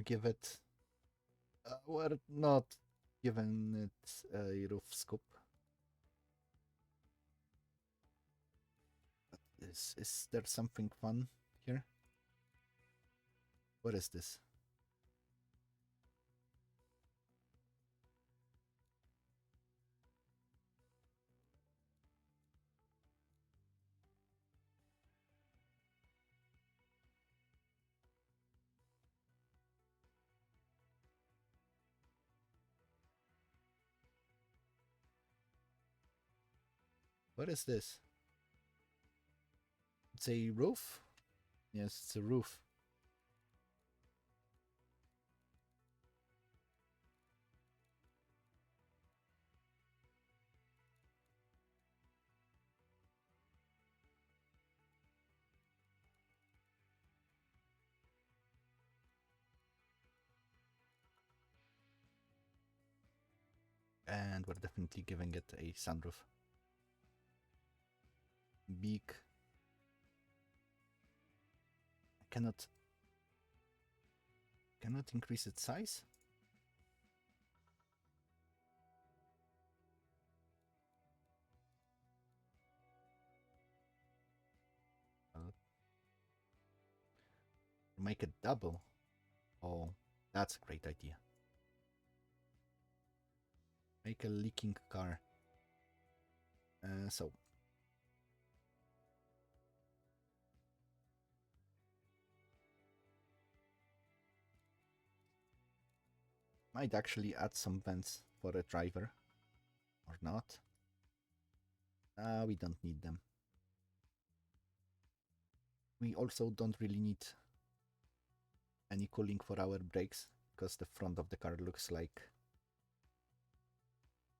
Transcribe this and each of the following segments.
Give it... we're not giving it a roof scoop. Is there something fun here? What is this? What is this? It's a roof? Yes, it's a roof. And we're definitely giving it a sunroof. Beak. I cannot increase its size? Make it double. Oh, that's a great idea. Make a leaking car. So might actually add some vents for a driver, or not. We don't need them. We also don't really need any cooling for our brakes, because the front of the car looks like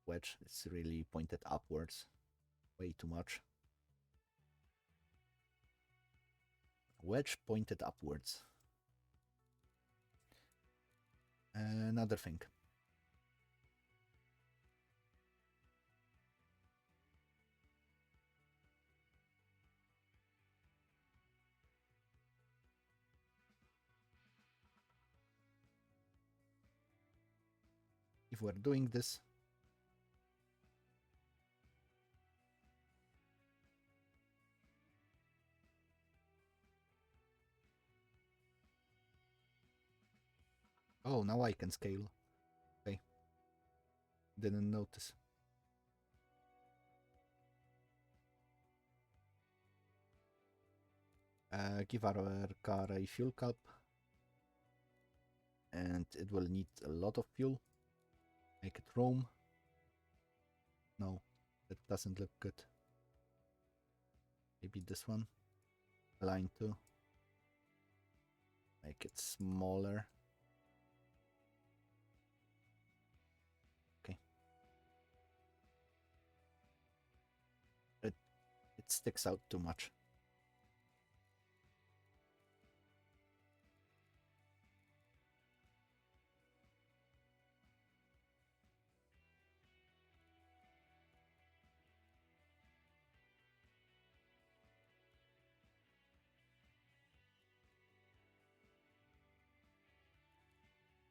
wedge. It's really pointed upwards. Way too much. Wedge pointed upwards. Another thing. If we're doing this, oh, now I can scale. Okay. Didn't notice. Give our car a fuel cup. And it will need a lot of fuel. Make it roam. No, that doesn't look good. Maybe this one. Line 2. Make it smaller. Okay. It sticks out too much.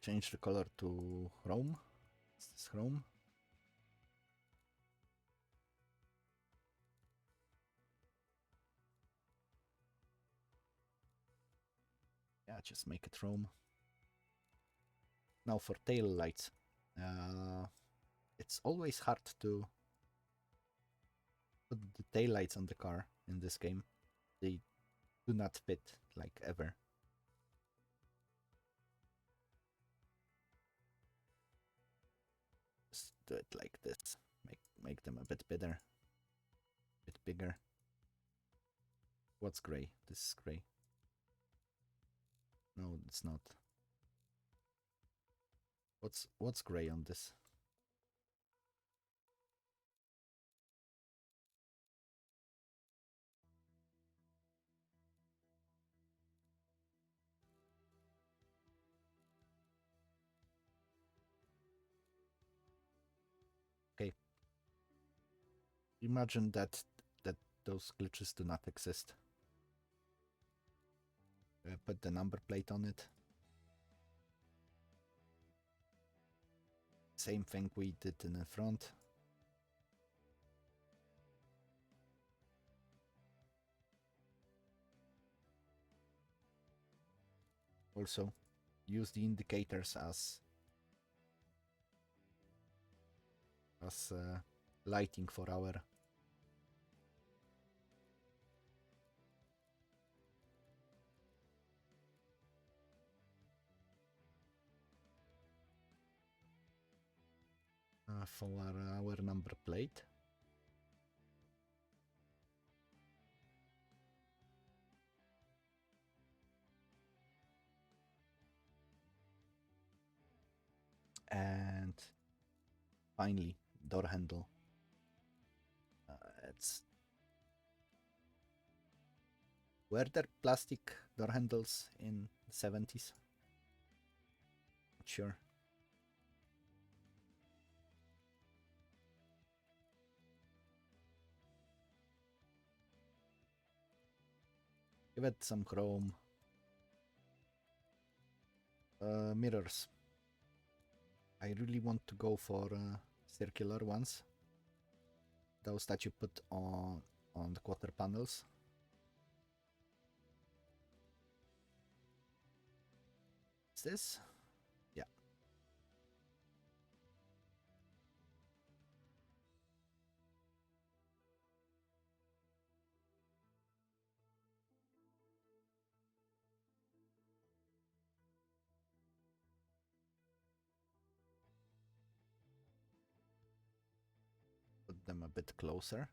Change the color to chrome. Is this chrome? Yeah, just make it chrome. Now for tail lights. It's always hard to put the tail lights on the car in this game. They do not fit, like, ever. Just do it like this. Make them a bit bigger. Bit bigger. What's gray? This is gray. No, it's not. What's gray on this? Okay. Imagine that those glitches do not exist. Put the number plate on it. Same thing we did in the front. Also, use the indicators as lighting for our number plate. And finally, door handle. Were there plastic door handles in the 70s? Not sure. Give it some chrome. Mirrors. I really want to go for circular ones. Those that you put on the quarter panels. Is this? Yeah. Put them a bit closer.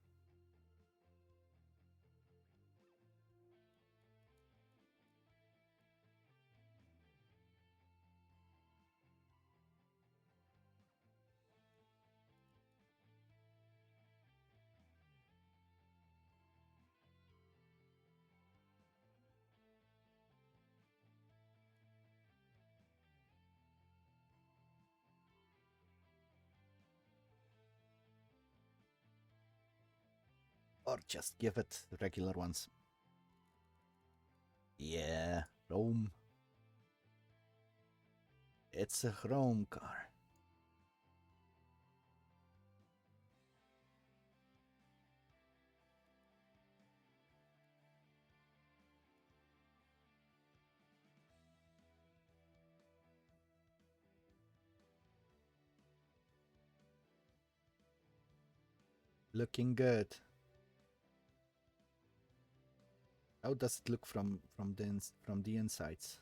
Or just give it regular ones. Yeah, chrome. It's a chrome car. Looking good. How does it look from the insides?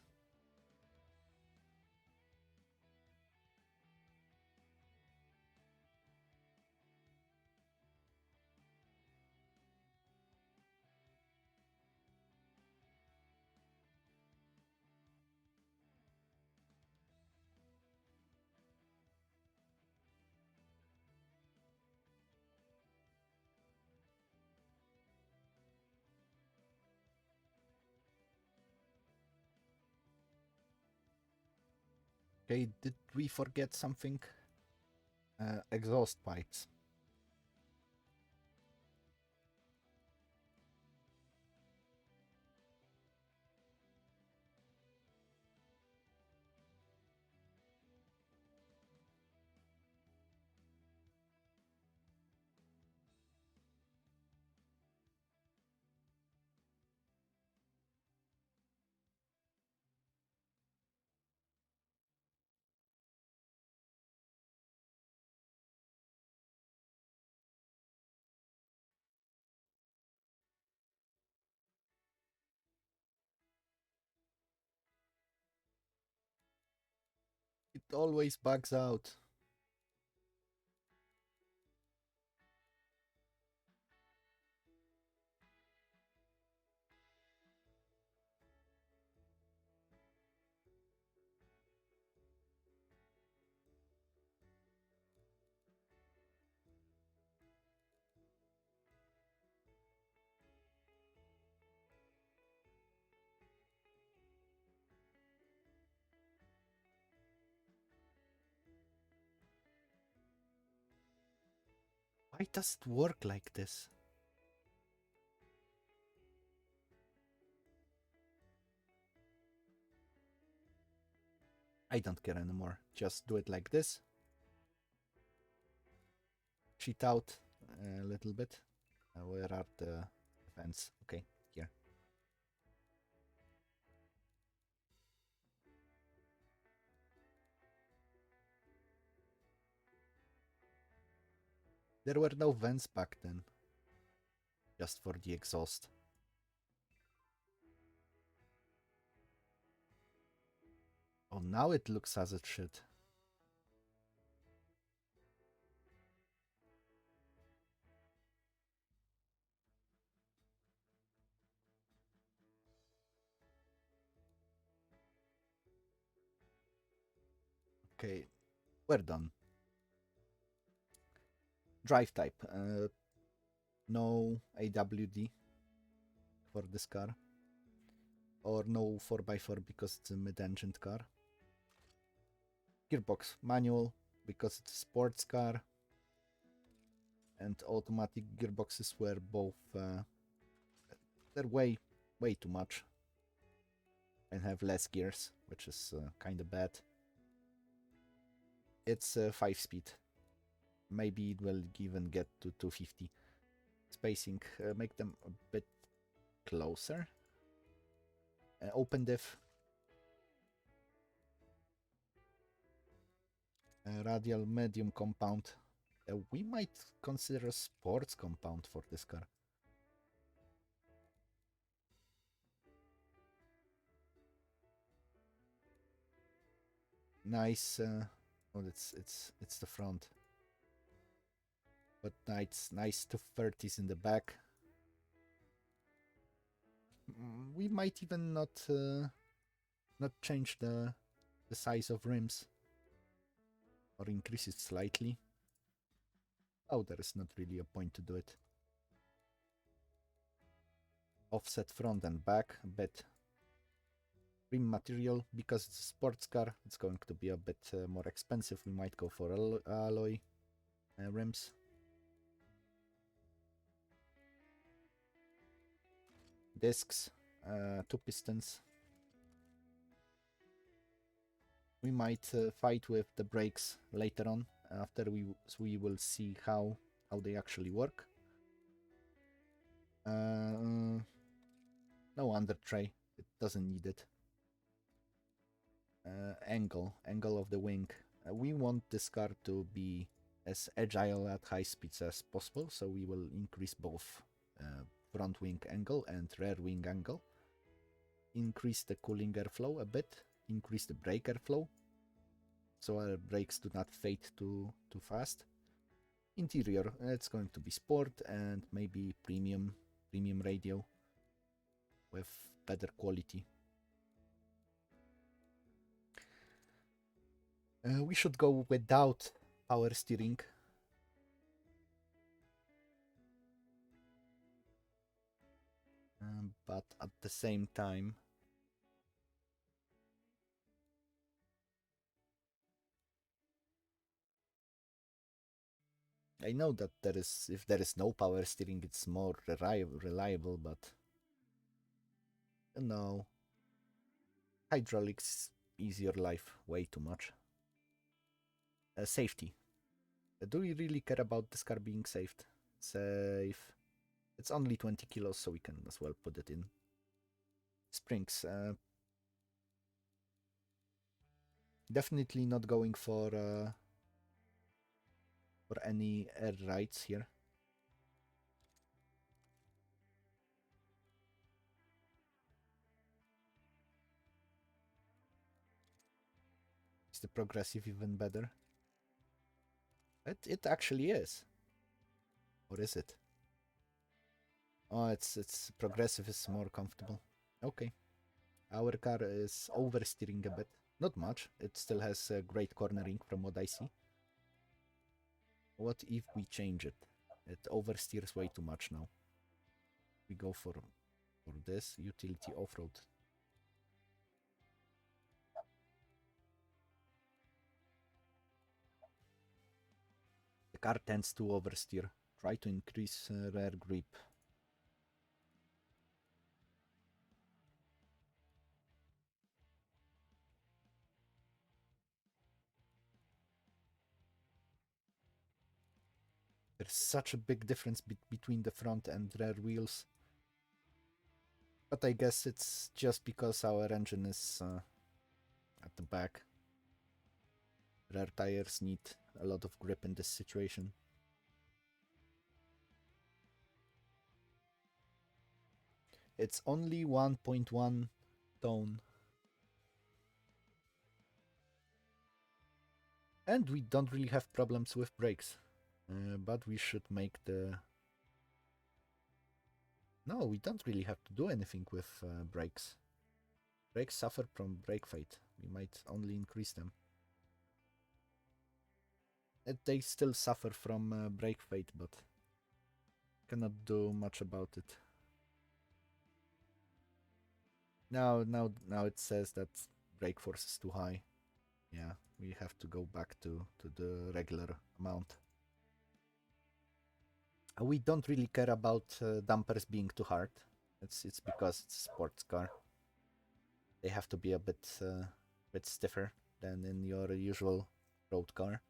Okay, did we forget something? Exhaust pipes. It always bugs out. Why does it work like this? I don't care anymore. Just do it like this. cheat out a little bit. Where are the events? Okay, here. There were no vents back then, just for the exhaust. Oh, now it looks as it should. Okay, we're done. Drive type. No AWD for this car. Or no 4x4 because it's a mid-engined car. Gearbox manual because it's a sports car. And automatic gearboxes were both... they're way too much. And have less gears, which is kind of bad. It's 5-speed. Maybe it will even get to 250. Spacing, make them a bit closer. Open diff. Radial medium compound. We might consider a sports compound for this car. Nice. Oh, it's the front. But nice 230s in the back. We might even not change the size of rims, or increase it slightly. Oh, there is not really a point to do it. Offset front and back a bit. Rim material, because it's a sports car, it's going to be a bit more expensive. We might go for alloy rims. Discs, 2 pistons. We might fight with the brakes later on, after we will see how they actually work. No under tray, it doesn't need it. Angle of the wing. We want this car to be as agile at high speeds as possible, so we will increase both front wing angle and rear wing angle. Increase the cooling airflow a bit, increase the brake airflow, so our brakes do not fade too fast. Interior, it's going to be sport and maybe premium radio with better quality. We should go without power steering. But at the same time, I know that if there is no power steering, it's more reliable, but no. Hydraulics easier life way too much. Safety. Do we really care about this car being safe? It's only 20 kilos, so we can as well put it in. Springs. Definitely not going for any air rides here. Is the progressive even better? It actually is. Or is it? Oh, it's progressive is more comfortable. Okay. Our car is oversteering a bit. Not much. It still has great cornering from what I see. What if we change it? It oversteers way too much now. We go for this utility off-road. The car tends to oversteer. Try to increase rear grip. There's such a big difference between the front and rear wheels. But I guess it's just because our engine is at the back. Rear tires need a lot of grip in this situation. It's only 1.1 tone. And we don't really have problems with brakes. But we should make the... No, we don't really have to do anything with brakes. Brakes suffer from brake fade. We might only increase them. They still suffer from brake fade, but cannot do much about it. Now it says that brake force is too high. Yeah, we have to go back to the regular amount. We don't really care about dampers being too hard. It's because it's a sports car. They have to be a bit stiffer than in your usual road car.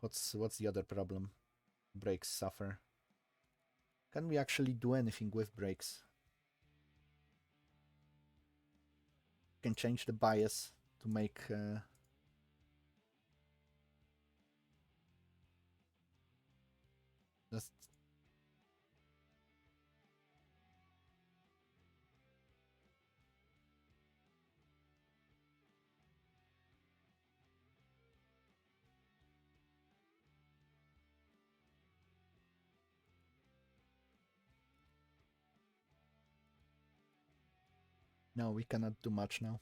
What's the other problem? Brakes suffer. Can we actually do anything with brakes? Can change the bias to make just no, we cannot do much now.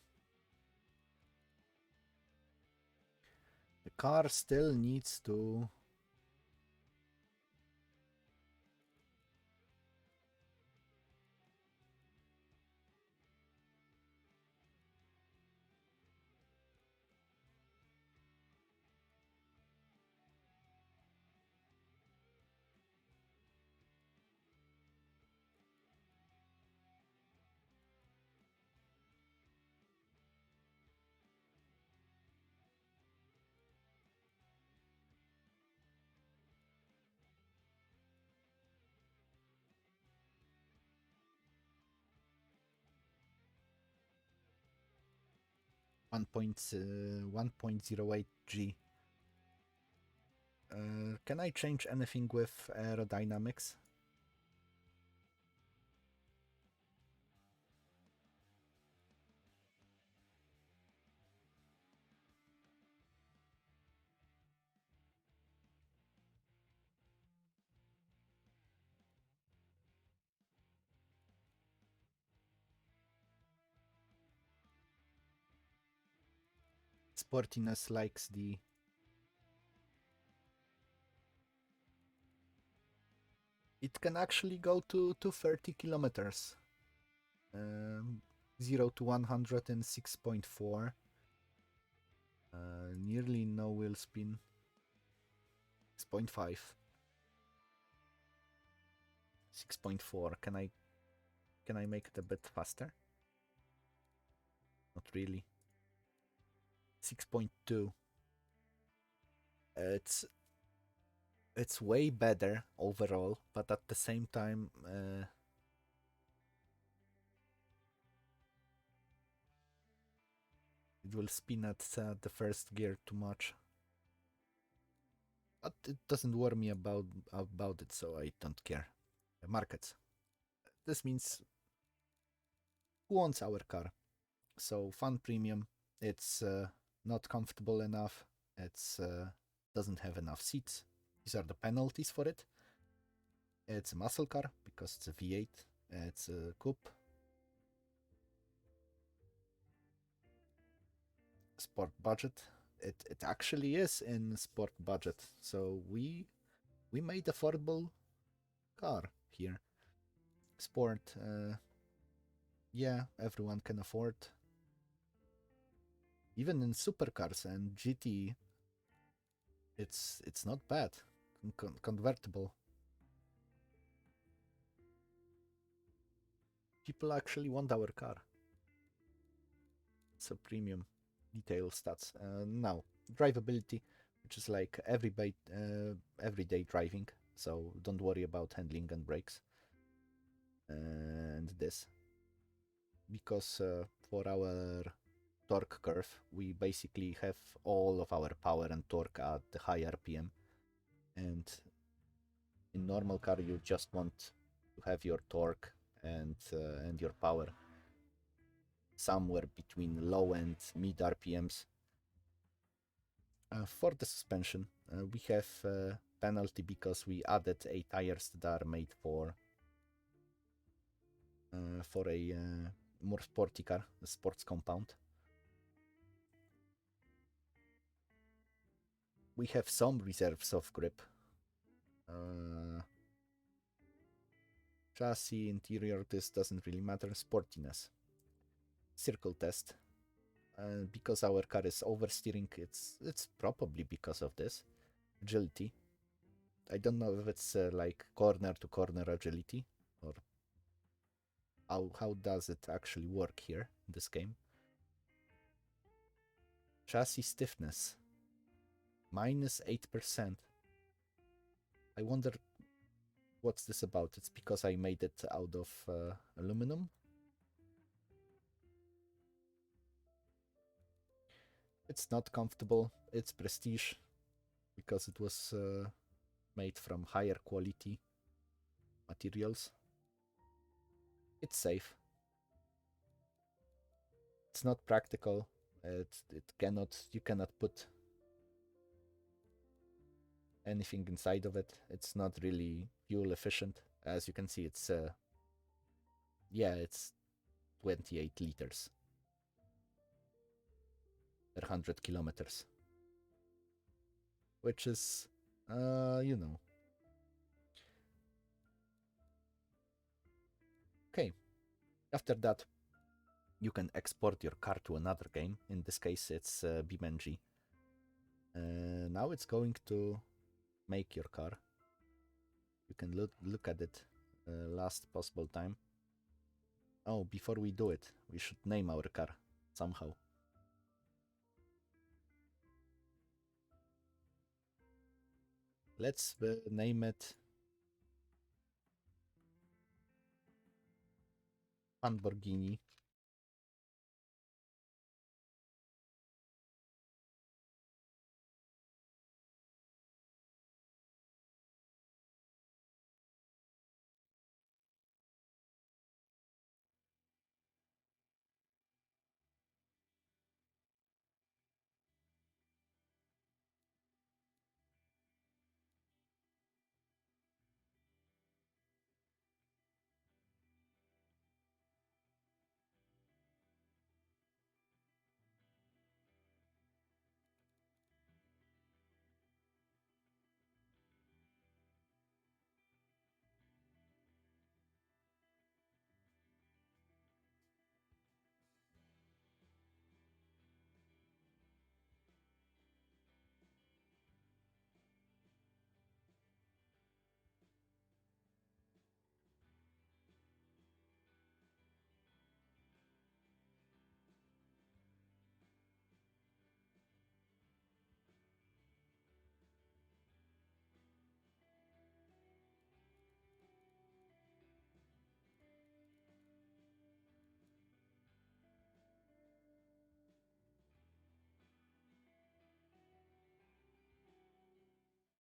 The car still needs to one 1.08 G. Can I change anything with aerodynamics? Sportiness likes the... It can actually go to 30 kilometers. 0 to 100 in 6.4. Nearly no wheel spin. 6.5. 6.4. Can I make it a bit faster? Not really. 6.2. It's way better overall, but at the same time, it will spin at the first gear too much. But it doesn't worry me about it, so I don't care. Markets. This means who owns our car? So Fun Premium, it's not comfortable enough. It's doesn't have enough seats. These are the penalties for it. It's a muscle car because it's a V8. It's a coupe. Sport budget. It actually is in sport budget. So we made affordable car here. Sport. Yeah, everyone can afford. Even in supercars and GT, it's not bad. Convertible. People actually want our car. So premium detail stats. Now, drivability. which is like everyday driving. So don't worry about handling and brakes. And this, because for our torque curve, we basically have all of our power and torque at the high RPM. And in normal car, you just want to have your torque and your power somewhere between low and mid RPMs. For the suspension, we have penalty because we added a tires that are made for a more sporty car, a sports compound. We have some reserves of grip. Chassis, interior, this doesn't really matter. Sportiness. Circle test. Because our car is oversteering, it's probably because of this. Agility. I don't know if it's like corner to corner agility or how does it actually work here in this game. Chassis stiffness. -8%. I wonder what's this about. It's because I made it out of aluminum. It's not comfortable. It's prestige because it was made from higher quality materials. It's safe. It's not practical. You cannot put anything inside of it. It's not really fuel efficient. As you can see, it's 28 liters per 100 kilometers, which is, Okay, after that, you can export your car to another game. In this case, it's BeamNG. Now it's going to make your car. You can look at it last possible time. Oh, before we do it, we should name our car somehow. Let's name it Lamborghini